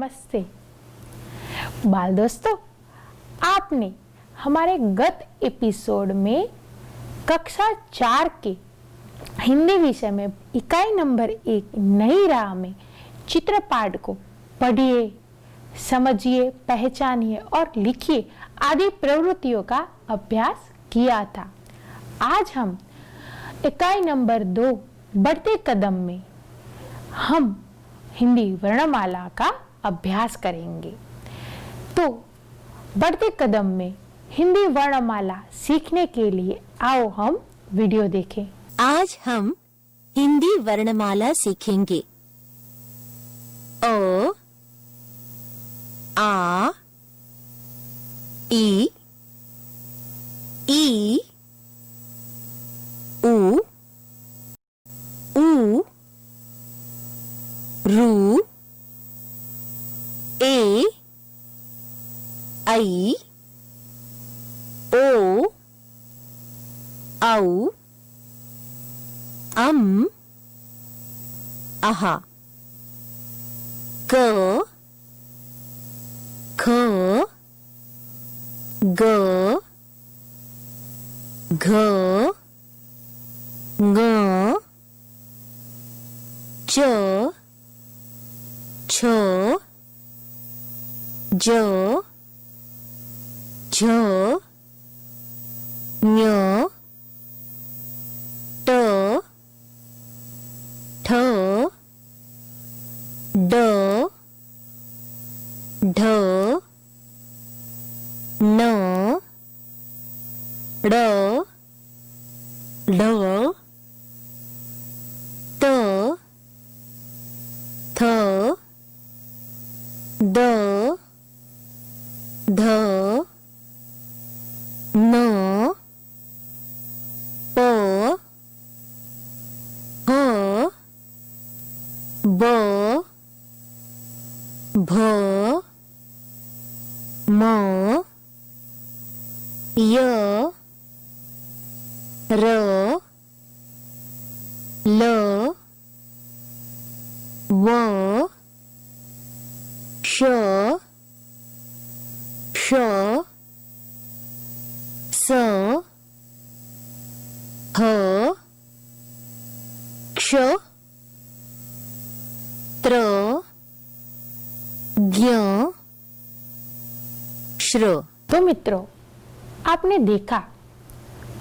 नमस्ते। बाल दोस्तों, आपने हमारे गत एपिसोड में कक्षा 4 के हिंदी विषय में इकाई नंबर 1 नई राह में चित्रपाठ को पढ़िए, समझिए, पहचानिए और लिखिए आदि प्रवृत्तियों का अभ्यास किया था। आज हम इकाई नंबर 2 बढ़ते कदम में हम हिंदी वर्णमाला का अभ्यास करेंगे। तो बढ़ते कदम में हिंदी वर्णमाला सीखने के लिए आओ हम वीडियो देखें। आज हम हिंदी वर्णमाला सीखेंगे। ओ, आ, ई, ऊ, रू, ए, ऐ, ओ, औ, अहा, क, ख, ग, घ, ङ, च, छ, ज, झ, ञ, ट, ठ, ड, ढ, न, ड़, ढ, त, थ, द, ध, न, प, ह, ब, भ, म, य, र, ल, व, श, ष, स, ह, क्ष, त्र, ज्ञ, श्र। तो मित्रों, आपने देखा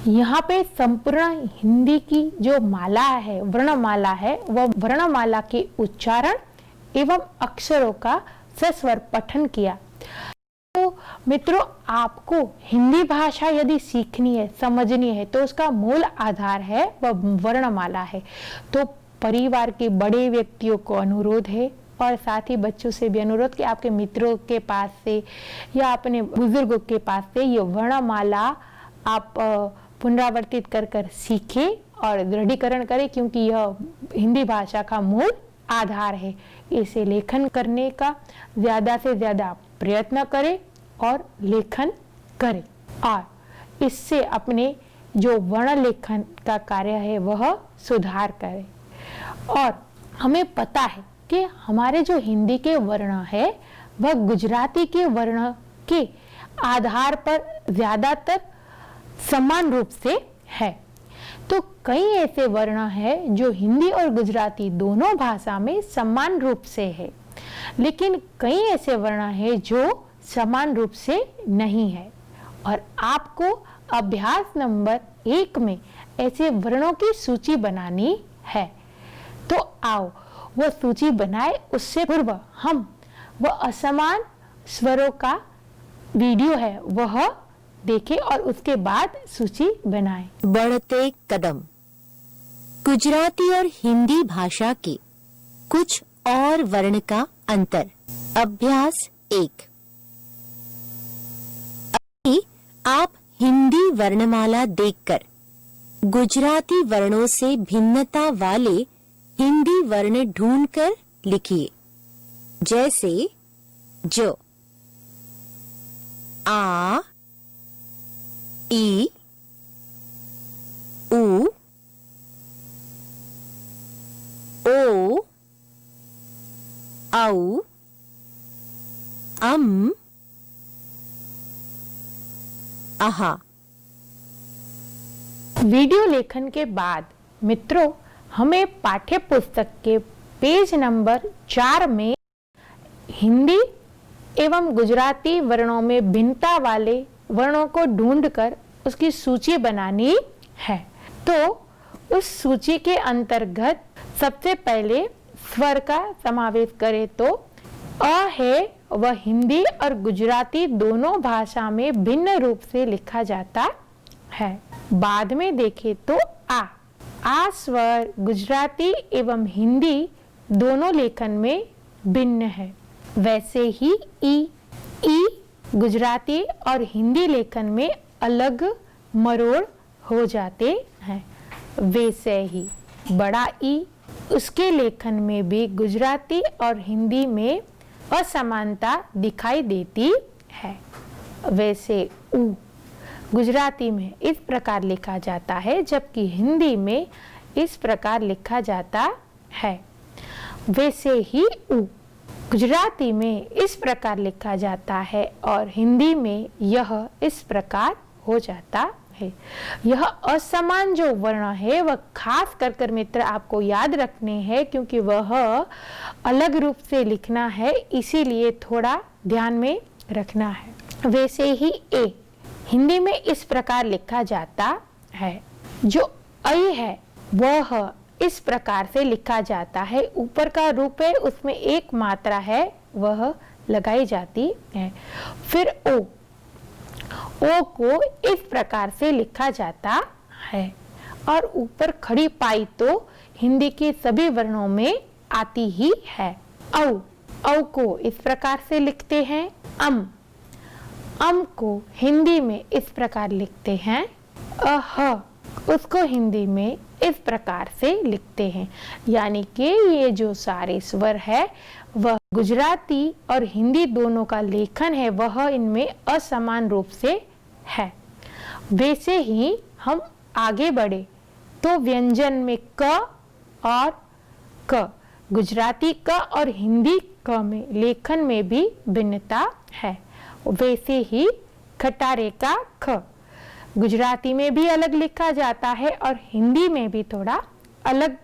यहाँ पे संपूर्ण हिंदी की जो माला है, वर्णमाला है, वह वर्णमाला के उच्चारण एवं अक्षरों का सस्वर पठन किया। तो मित्रों, आपको हिंदी भाषा यदि सीखनी है, समझनी है, तो उसका मूल आधार है वह वर्णमाला है। तो परिवार के बड़े व्यक्तियों को अनुरोध है और साथ ही बच्चों से भी अनुरोध कि आपके मित्रों के पास से या अपने बुजुर्गों के पास से ये वर्णमाला आप पुनरावर्तित कर कर सीखें और दृढ़ीकरण करें, क्योंकि यह हिंदी भाषा का मूल आधार है। इसे लेखन करने का ज़्यादा से ज़्यादा प्रयत्न करें और लेखन करें और इससे अपने जो वर्ण लेखन का कार्य है वह सुधार करें। और हमें पता है कि हमारे जो हिंदी के वर्ण है वह गुजराती के वर्ण के आधार पर ज़्यादातर समान रूप से है। तो कई ऐसे वर्ण हैं जो हिंदी और गुजराती दोनों भाषा में समान रूप से है, लेकिन कई ऐसे वर्ण हैं जो समान रूप से नहीं है। और आपको अभ्यास नंबर 1 में ऐसे वर्णों की सूची बनानी है। तो आओ वह सूची बनाए, उससे पूर्व हम वह असमान स्वरों का वीडियो है वह देखें और उसके बाद सूची बनाएं। बढ़ते कदम। गुजराती और हिंदी भाषा के कुछ और वर्ण का अंतर। अभ्यास 1। अभी आप हिंदी वर्णमाला देखकर गुजराती वर्णों से भिन्नता वाले हिंदी वर्ण ढूंढकर लिखिए। जैसे ज, आ, ई, ऊ, ओ, औ, आहा। वीडियो लेखन के बाद मित्रों हमें पाठ्य पुस्तक के पेज नंबर 4 में हिंदी एवं गुजराती वर्णों में भिन्नता वाले वर्णों को ढूंढकर उसकी सूची बनानी है। तो उस सूची के अंतर्गत सबसे पहले स्वर का समावेश करें तो अ है वह हिंदी और गुजराती दोनों भाषा में भिन्न रूप से लिखा जाता है। बाद में देखें तो आ स्वर गुजराती एवं हिंदी दोनों लेखन में भिन्न है। वैसे ही ई गुजराती और हिंदी लेखन में अलग मरोड़ हो जाते हैं। वैसे ही बड़ा ई उसके लेखन में भी गुजराती और हिंदी में असमानता दिखाई देती है। वैसे उ गुजराती में इस प्रकार लिखा जाता है जबकि हिंदी में इस प्रकार लिखा जाता है। वैसे ही उ गुजराती में इस प्रकार लिखा जाता है और हिंदी में यह इस प्रकार हो जाता है। यह असमान जो वर्ण है वह खास कर मित्र आपको याद रखने हैं क्योंकि वह अलग रूप से लिखना है, इसीलिए थोड़ा ध्यान में रखना है। वैसे ही ए हिंदी में इस प्रकार लिखा जाता है। जो ऐ है वह इस प्रकार से लिखा जाता है। ऊपर का रूप है उसमें एक मात्रा है वह लगाई जाती है। फिर ओ को इस प्रकार से लिखा जाता है और ऊपर खड़ी पाई तो हिंदी के सभी वर्णों में आती ही है। औ को इस प्रकार से लिखते हैं। अम को हिंदी में इस प्रकार लिखते हैं। अह उसको हिंदी में इस प्रकार से लिखते हैं। यानी कि ये जो सारे स्वर है वह गुजराती और हिंदी दोनों का लेखन है वह इनमें असमान रूप से है। वैसे ही हम आगे बढ़े तो व्यंजन में क और क गुजराती क और हिंदी क में लेखन में भी भिन्नता है। वैसे ही खटारे का ख गुजराती में भी अलग लिखा जाता है और हिंदी में भी थोड़ा अलग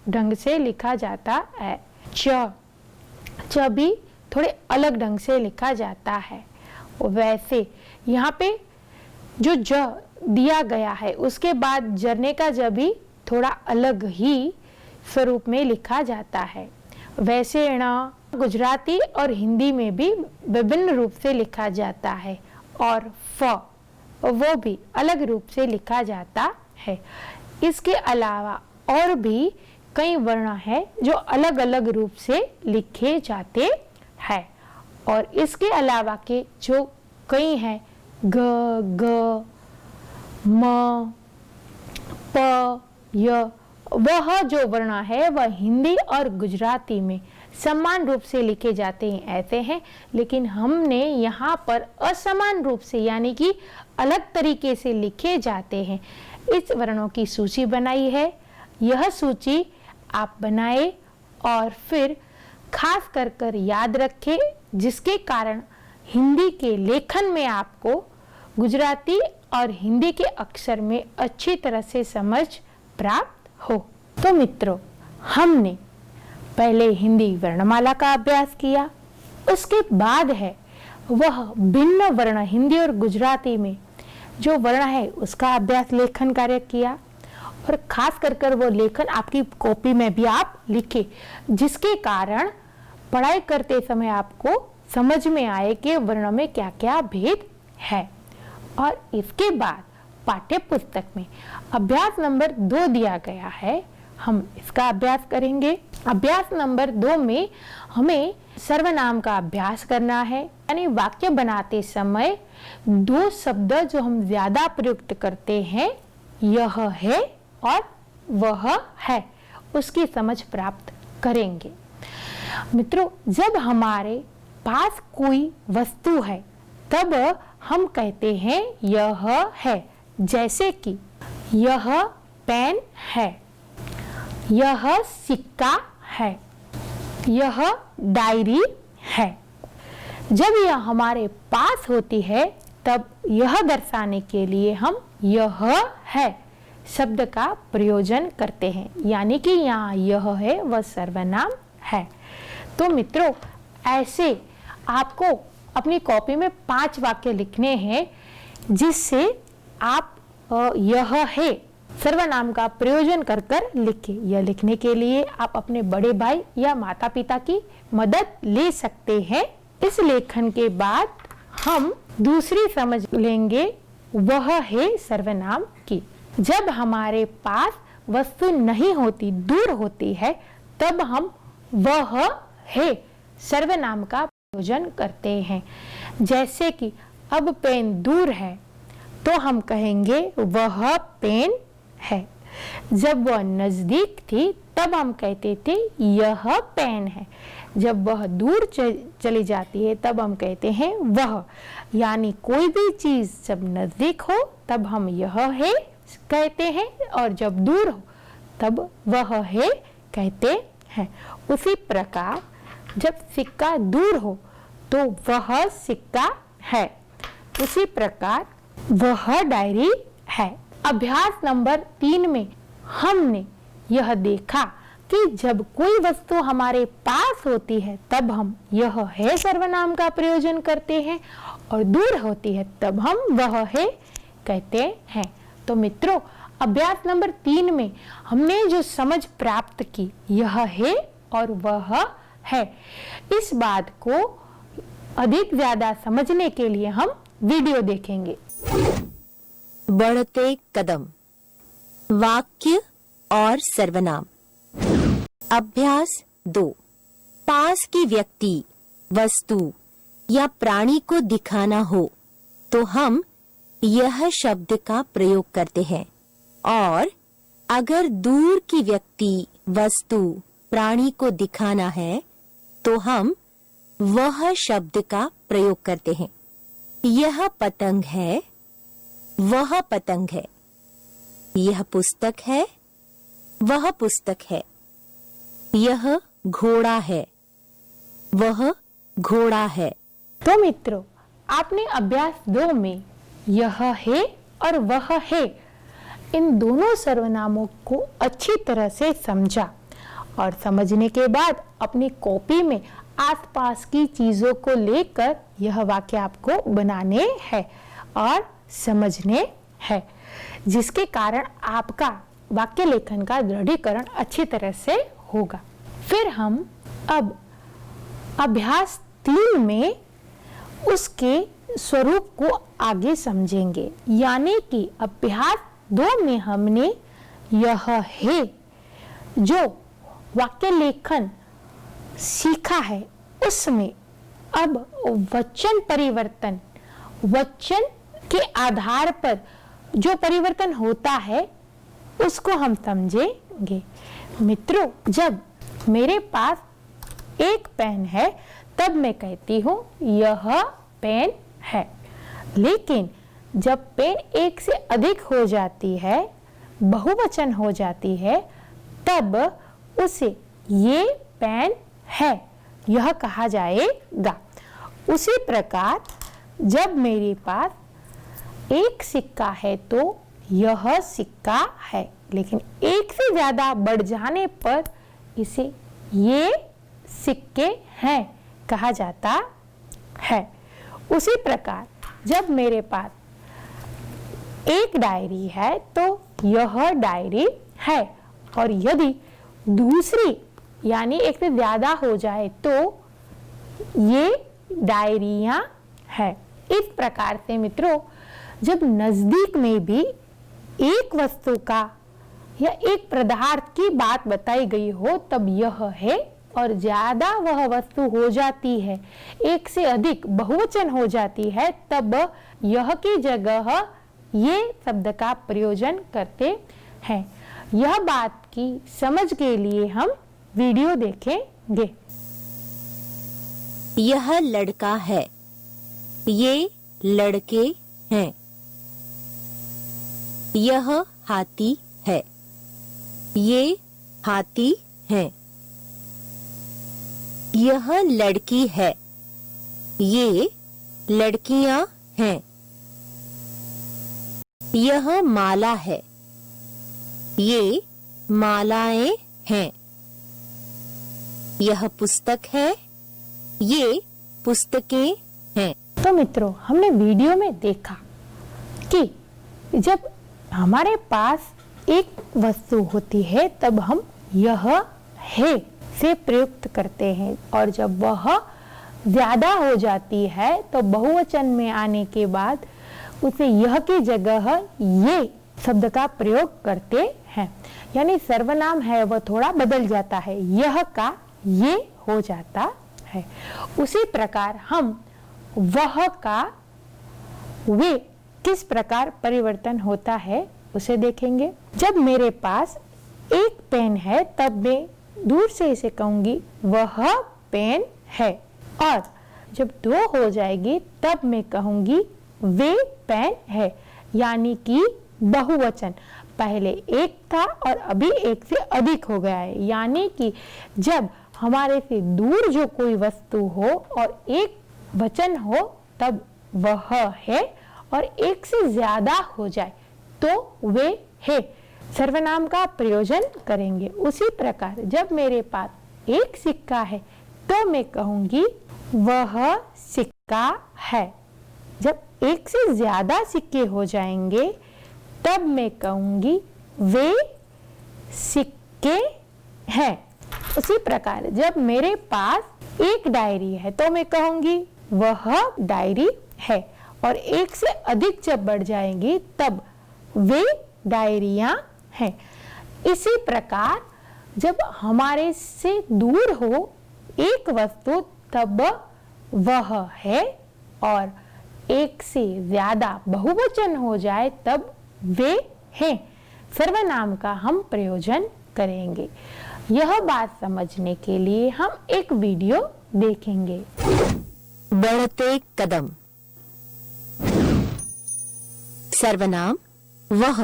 ढंग से लिखा जाता है। च भी थोड़े अलग ढंग से लिखा जाता है। वैसे यहाँ पे जो ज दिया गया है उसके बाद जरने का ज भी थोड़ा अलग ही स्वरूप में लिखा जाता है। वैसे ण गुजराती और हिंदी में भी विभिन्न रूप से लिखा जाता है और फ वो भी अलग रूप से लिखा जाता है। इसके अलावा और भी कई वर्ण है जो अलग अलग रूप से लिखे जाते हैं और इसके अलावा के जो कई हैं ग म प य वह जो वर्ण है वह हिंदी और गुजराती में समान रूप से लिखे जाते हैं ऐसे हैं, लेकिन हमने यहाँ पर असमान रूप से यानी कि अलग तरीके से लिखे जाते हैं इस वर्णों की सूची बनाई है। यह सूची आप बनाए और फिर खास कर याद रखें जिसके कारण हिंदी के लेखन में आपको गुजराती और हिंदी के अक्षर में अच्छी तरह से समझ प्राप्त हो। तो मित्रों हमने पहले हिंदी वर्णमाला का अभ्यास किया, उसके बाद है वह भिन्न वर्ण हिंदी और गुजराती में जो वर्ण है उसका अभ्यास लेखन कार्य किया और खास कर वो लेखन आपकी कॉपी में भी आप लिखे जिसके कारण पढ़ाई करते समय आपको समझ में आए कि वर्ण में क्या क्या भेद है। और इसके बाद पाठ्य पुस्तक में अभ्यास नंबर 2 दिया गया है, हम इसका अभ्यास करेंगे। अभ्यास नंबर 2 में हमें सर्वनाम का अभ्यास करना है, यानी वाक्य बनाते समय 2 शब्द जो हम ज्यादा प्रयुक्त करते हैं यह है और वह है उसकी समझ प्राप्त करेंगे। मित्रों जब हमारे पास कोई वस्तु है तब हम कहते हैं यह है, जैसे कि यह पेन है, यह सिक्का है, यह डायरी है। जब यह हमारे पास होती है तब यह दर्शाने के लिए हम यह है शब्द का प्रयोजन करते हैं, यानी कि यहाँ यह है वह सर्वनाम है। तो मित्रों, ऐसे आपको अपनी कॉपी में 5 वाक्य लिखने हैं जिससे आप यह है सर्वनाम का प्रयोजन कर कर लिखें। यह लिखने के लिए आप अपने बड़े भाई या माता पिता की मदद ले सकते हैं। इस लेखन के बाद हम दूसरी समझ लेंगे वह है सर्वनाम की। जब हमारे पास वस्तु नहीं होती, दूर होती है, तब हम वह है सर्वनाम का प्रयोजन करते हैं। जैसे कि अब पेन दूर है तो हम कहेंगे वह पेन है। जब वह नजदीक थी तब हम कहते थे यह पेन है। जब वह दूर चली जाती है तब हम कहते हैं वह। यानी कोई भी चीज जब नजदीक हो तब हम यह है कहते हैं और जब दूर हो तब वह है कहते हैं। उसी प्रकार जब सिक्का दूर हो तो वह सिक्का है। उसी प्रकार वह डायरी है। अभ्यास नंबर 3 में हमने यह देखा कि जब कोई वस्तु हमारे पास होती है तब हम यह है सर्वनाम का प्रयोजन करते हैं और दूर होती है तब हम वह है कहते हैं। तो मित्रों, अभ्यास नंबर 3 में हमने जो समझ प्राप्त की यह है और वह है, इस बात को अधिक ज्यादा समझने के लिए हम वीडियो देखेंगे। बढ़ते कदम, वाक्य और सर्वनाम। अभ्यास 2। पास की व्यक्ति, वस्तु या प्राणी को दिखाना हो तो हम यह शब्द का प्रयोग करते हैं, और अगर दूर की व्यक्ति, वस्तु, प्राणी को दिखाना है तो हम वह शब्द का प्रयोग करते हैं। यह पतंग है, वह पतंग है। यह पुस्तक है, वह पुस्तक है। यह घोड़ा है, वह घोड़ा है। तो मित्रों, आपने अभ्यास 2 में यह है और वह है इन दोनों सर्वनामों को अच्छी तरह से समझा, और समझने के बाद अपनी कॉपी में आसपास की चीजों को लेकर यह वाक्य आपको बनाने हैं और समझने हैं, जिसके कारण आपका वाक्य लेखन का दृढ़ीकरण अच्छी तरह से होगा। फिर हम अब अभ्यास 3 में उसके स्वरूप को आगे समझेंगे। यानी कि अभ्यास 2 में हमने यह है जो वाक्य लेखन सीखा है, उसमें अब वचन परिवर्तन, वचन के आधार पर जो परिवर्तन होता है उसको हम समझेंगे। मित्रों, जब मेरे पास एक पेन है तब मैं कहती हूँ यह पेन है, लेकिन जब पेन एक से अधिक हो जाती है, बहुवचन हो जाती है, तब उसे ये पेन है यह कहा जाएगा। उसी प्रकार जब मेरे पास एक सिक्का है तो यह सिक्का है, लेकिन एक से ज्यादा बढ़ जाने पर इसे ये सिक्के हैं कहा जाता है। उसी प्रकार जब मेरे पास एक डायरी है तो यह डायरी है, और यदि दूसरी यानी एक से ज्यादा हो जाए तो ये डायरियां है। इस प्रकार से मित्रों, जब नजदीक में भी एक वस्तु का या एक पदार्थ की बात बताई गई हो तब यह है, और ज्यादा वह वस्तु हो जाती है, एक से अधिक बहुवचन हो जाती है, तब यह की जगह ये शब्द का प्रयोजन करते हैं। यह बात की समझ के लिए हम वीडियो देखेंगे। यह लड़का है, ये लड़के हैं। यह हाथी है, ये हाथी हैं। यह लड़की है, ये लड़कियां हैं। यह माला है। ये मालाएं हैं। यह पुस्तक है। ये पुस्तकें हैं। तो मित्रों, हमने वीडियो में देखा कि जब हमारे पास एक वस्तु होती है तब हम यह है से प्रयुक्त करते हैं, और जब वह ज्यादा हो जाती है तो बहुवचन में आने के बाद उसे यह की जगह ये शब्द का प्रयोग करते हैं। यानी सर्वनाम है वह थोड़ा बदल जाता है, यह का ये हो जाता है। उसी प्रकार हम वह का वे किस प्रकार परिवर्तन होता है उसे देखेंगे। जब मेरे पास एक पेन है तब मैं दूर से इसे कहूंगी वह पेन है, और जब दो हो जाएगी तब मैं कहूंगी वे पेन है, यानी कि बहुवचन। पहले एक था और अभी एक से अधिक हो गया है, यानी कि जब हमारे से दूर जो कोई वस्तु हो और एक वचन हो तब वह है, और एक से ज्यादा हो जाए तो वे है सर्वनाम का प्रयोजन करेंगे। उसी प्रकार जब मेरे पास एक सिक्का है तो मैं कहूंगी वह सिक्का है। जब एक से ज्यादा सिक्के हो जाएंगे तब मैं कहूंगी वे सिक्के हैं। उसी प्रकार जब मेरे पास एक डायरी है तो मैं कहूंगी वह डायरी है, और एक से अधिक जब बढ़ जाएंगी तब वे डायरियां हैं। इसी प्रकार जब हमारे से दूर हो एक वस्तु तब वह है, और एक से ज्यादा बहुवचन हो जाए तब वे हैं सर्वनाम का हम प्रयोजन करेंगे। यह बात समझने के लिए हम एक वीडियो देखेंगे। बढ़ते कदम। सर्वनाम वह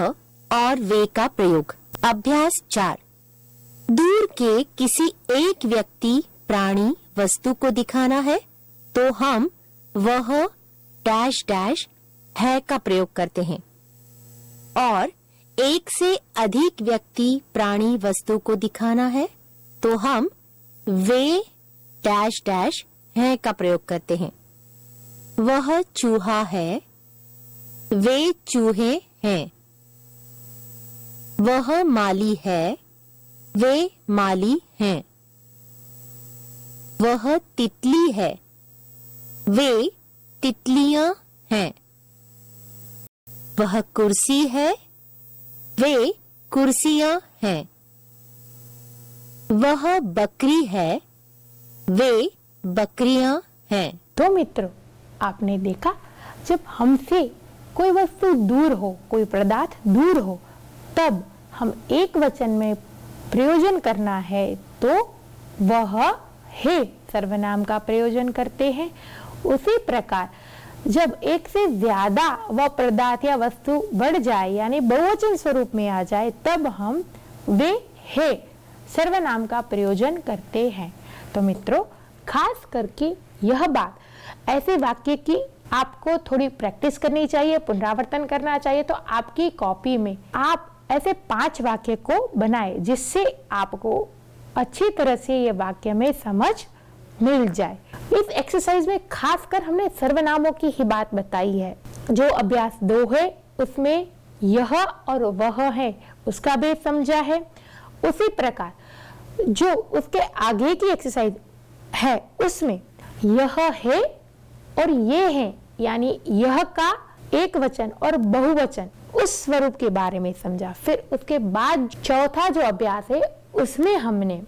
और वे का प्रयोग। अभ्यास 4। दूर के किसी एक व्यक्ति, प्राणी, वस्तु को दिखाना है तो हम वह डैश डैश है का प्रयोग करते हैं, और एक से अधिक व्यक्ति, प्राणी, वस्तु को दिखाना है तो हम वे डैश डैश है का प्रयोग करते हैं। वह चूहा है। वे चूहे हैं। वह माली है। वे माली हैं। वह तितली है। वे तितलियां हैं। वह कुर्सी है। वे कुर्सियां हैं। वह बकरी है। वे बकरियां हैं। तो मित्रों, आपने देखा जब हमसे कोई वस्तु दूर हो, कोई पदार्थ दूर हो, तब हम एक वचन में प्रयोजन करना है तो वह है सर्वनाम का प्रयोजन करते हैं। उसी प्रकार जब एक से ज्यादा वह पदार्थ या वस्तु बढ़ जाए यानी बहुवचन स्वरूप में आ जाए तब हम वे है सर्वनाम का प्रयोजन करते हैं। तो मित्रों, खास करके यह बात ऐसे वाक्य की आपको थोड़ी प्रैक्टिस करनी चाहिए, पुनरावर्तन करना चाहिए। तो आपकी कॉपी में आप ऐसे 5 वाक्य को बनाएं जिससे आपको अच्छी तरह से ये वाक्य में समझ मिल जाए। इस एक्सरसाइज में खासकर हमने सर्वनामों की ही बात बताई है। जो अभ्यास 2 है उसमें यह और वह है उसका भेद समझा है। उसी प्रकार जो उसके आगे की एक्सरसाइज है उसमें यह है और ये है, यानी यह का एक वचन और बहुवचन उस स्वरूप के बारे में समझा। फिर उसके बाद चौथा जो अभ्यास है उसमें हमने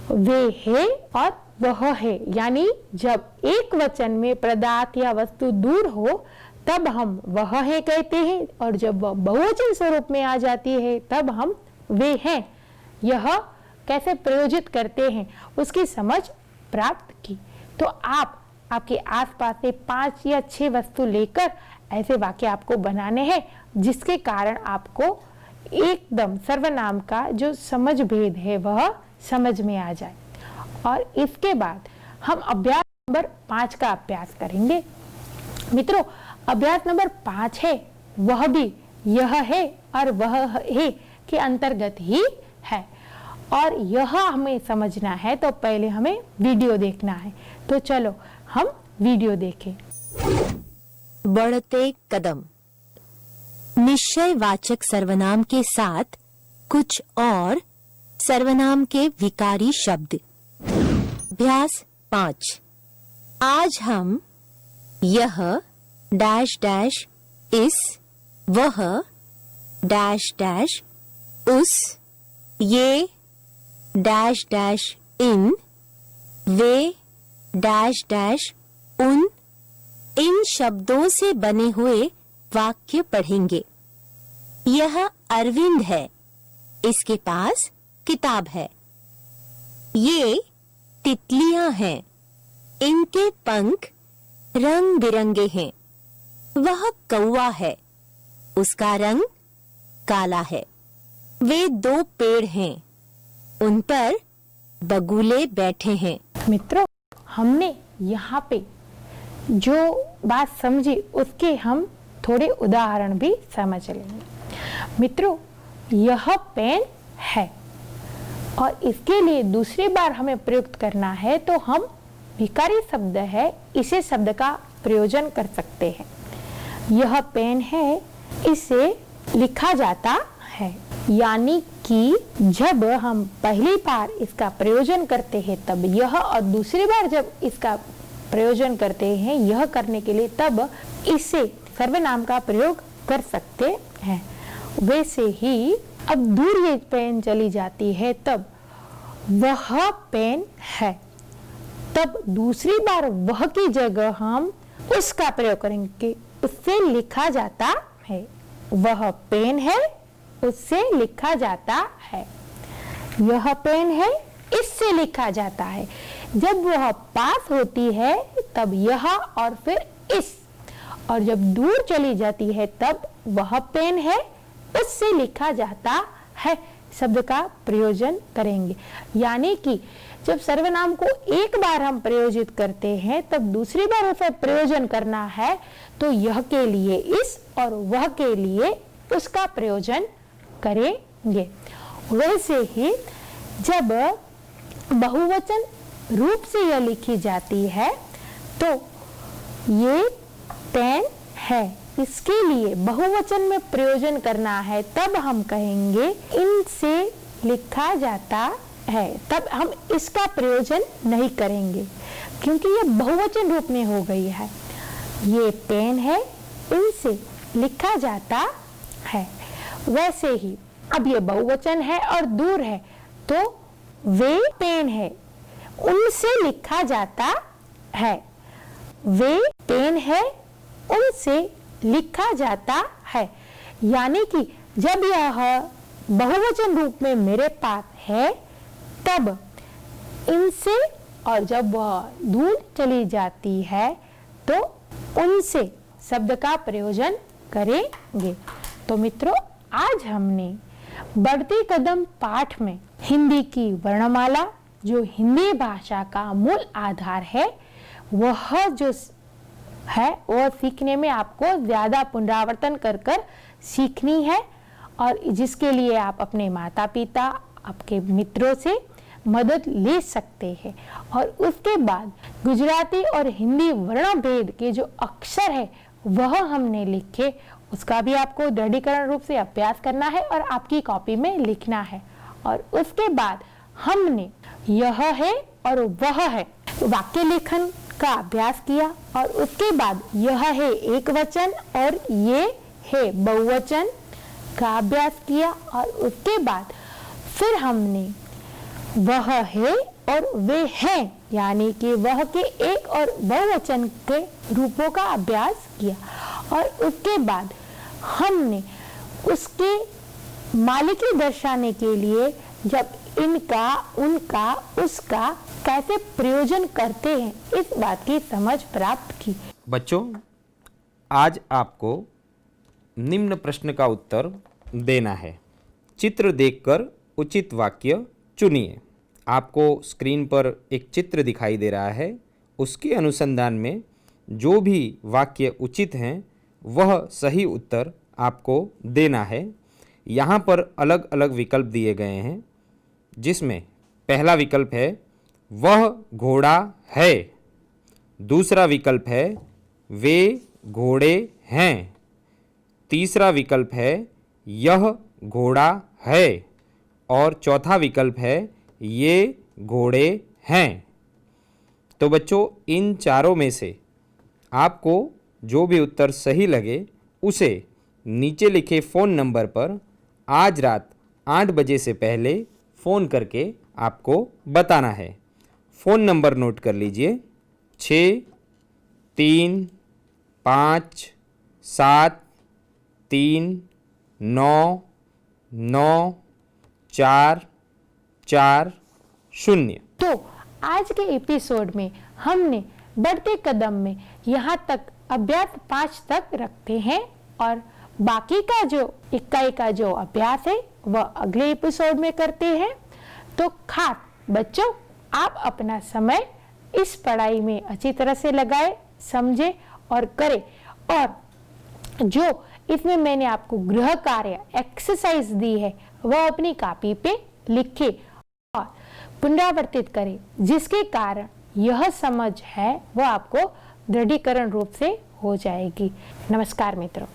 वे है और वह है, यानी जब एक वचन में पदार्थ या वस्तु दूर हो तब हम वह है कहते हैं, और जब वह बहुवचन स्वरूप में आ जाती है तब हम वे हैं। यह कैसे प्रयोजित करते हैं उसकी समझ प्राप्त की। तो आप आपके आसपास से 5 या 6 वस्तु लेकर ऐसे वाक्य आपको बनाने हैं जिसके कारण आपको एकदम सर्वनाम का जो समझ भेद है वह समझ में आ जाए। और इसके बाद हम अभ्यास नंबर 5 का अभ्यास करेंगे। मित्रों, अभ्यास नंबर 5 है, वह भी यह है और वह है के अंतर्गत ही है, और यह हमें समझना है तो पहले हमें वीडियो देखना है। तो चलो हम वीडियो देखें। बढ़ते कदम। निश्चयवाचक सर्वनाम के साथ कुछ और सर्वनाम के विकारी शब्द। अभ्यास 5। आज हम यह डैश डैश इस, वह डैश डैश उस, ये dash dash in, way dash dash उन, इन शब्दों से बने हुए वाक्य पढ़ेंगे। यह अरविंद है, इसके पास किताब है। ये तितलियां हैं, इनके पंख रंग बिरंगे हैं। वह कौवा है, उसका रंग काला है। वे 2 पेड़ हैं, उन पर बगुले बैठे हैं। मित्रों, हमने यहाँ पे जो बात समझी उसके हम थोड़े उदाहरण भी समझ लेंगे। मित्रों, यह पेन है और इसके लिए दूसरी बार हमें प्रयुक्त करना है तो हम विकारी शब्द है इसे शब्द का प्रयोजन कर सकते हैं। यह पेन है, इसे लिखा जाता है, यानी कि जब हम पहली बार इसका प्रयोजन करते हैं तब यह, और दूसरी बार जब इसका प्रयोजन करते हैं यह करने के लिए, तब इसे सर्वनाम का प्रयोग कर सकते हैं। वैसे ही अब दूर ये पेन चली जाती है तब वह पेन है, तब दूसरी बार वह की जगह हम उसका प्रयोग करेंगे, उससे लिखा जाता है। वह पेन है, उससे लिखा जाता है। यह पेन है, इससे लिखा जाता है। जब वह पास होती है तब यह और फिर इस, और जब दूर चली जाती है तब वह पेन है, उससे लिखा जाता है शब्द का प्रयोजन करेंगे। यानी कि जब सर्वनाम को एक बार हम प्रयोजित करते हैं तब दूसरी बार उसे प्रयोजन करना है तो यह के लिए इस और वह के लिए उसका प्रयोजन करेंगे। वैसे ही जब बहुवचन रूप से यह लिखी जाती है तो ये पेन है, इसके लिए बहुवचन में प्रयोजन करना है तब हम कहेंगे इनसे लिखा जाता है। तब हम इसका प्रयोजन नहीं करेंगे क्योंकि ये बहुवचन रूप में हो गई है। ये पेन है, इनसे लिखा जाता है। वैसे ही अब ये बहुवचन है और दूर है तो वे पेन है, उनसे लिखा जाता है। वे पेन है, उनसे लिखा जाता है। यानी कि जब यह बहुवचन रूप में मेरे पास है तब इनसे, और जब वह दूर चली जाती है तो उनसे शब्द का प्रयोजन करेंगे। तो मित्रों, आज हमने बढ़ते कदम पाठ में हिंदी की वर्णमाला जो हिंदी भाषा का मूल आधार है वह जो है वह सीखने में आपको ज्यादा पुनरावर्तन कर कर सीखनी है, और जिसके लिए आप अपने माता पिता आपके मित्रों से मदद ले सकते हैं। और उसके बाद गुजराती और हिंदी वर्ण भेद के जो अक्षर है वह हमने लिखे, उसका भी आपको दृढ़ीकरण रूप से अभ्यास करना है और आपकी कॉपी में लिखना है। और उसके बाद हमने यह है और वह है वाक्य लेखन का अभ्यास किया, और उसके बाद यह है एक वचन और ये है बहुवचन का अभ्यास किया, और उसके बाद फिर हमने वह है और वे हैं यानी कि वह के एक और बहुवचन के रूपों का अभ्यास किया, और उसके बाद हमने उसके मालिकी दर्शाने के लिए जब इनका, उनका, उसका कैसे प्रयोजन करते हैं इस बात की समझ प्राप्त की। बच्चों, आज आपको निम्न प्रश्न का उत्तर देना है। चित्र देखकर उचित वाक्य चुनिए। आपको स्क्रीन पर एक चित्र दिखाई दे रहा है, उसके अनुसंधान में जो भी वाक्य उचित हैं वह सही उत्तर आपको देना है। यहाँ पर अलग अलग विकल्प दिए गए हैं, जिसमें पहला विकल्प है वह घोड़ा है, दूसरा विकल्प है वे घोड़े हैं, तीसरा विकल्प है यह घोड़ा है और चौथा विकल्प है ये घोड़े हैं। तो बच्चों, इन चारों में से आपको जो भी उत्तर सही लगे उसे नीचे लिखे फ़ोन नंबर पर आज रात 8 बजे से पहले फ़ोन करके आपको बताना है। फ़ोन नंबर नोट कर लीजिए 6 3 5 7 3 9 9 4 4 0। तो आज के एपिसोड में हमने बढ़ते कदम में यहाँ तक अभ्यास 5 तक रखते हैं और बाकी का जो इकाई का जो अभ्यास है वह अगले एपिसोड में करते हैं। तो खास बच्चों, आप अपना समय इस पढ़ाई में अच्छी तरह से लगाए, समझे और करें। और जो इसमें मैंने आपको गृह कार्य एक्सरसाइज दी है वह अपनी कॉपी पे लिखे और पुनरावर्तित करें, जिसके कारण यह समझ है वह आपको दृढ़ीकरण रूप से हो जाएगी। नमस्कार मित्रों।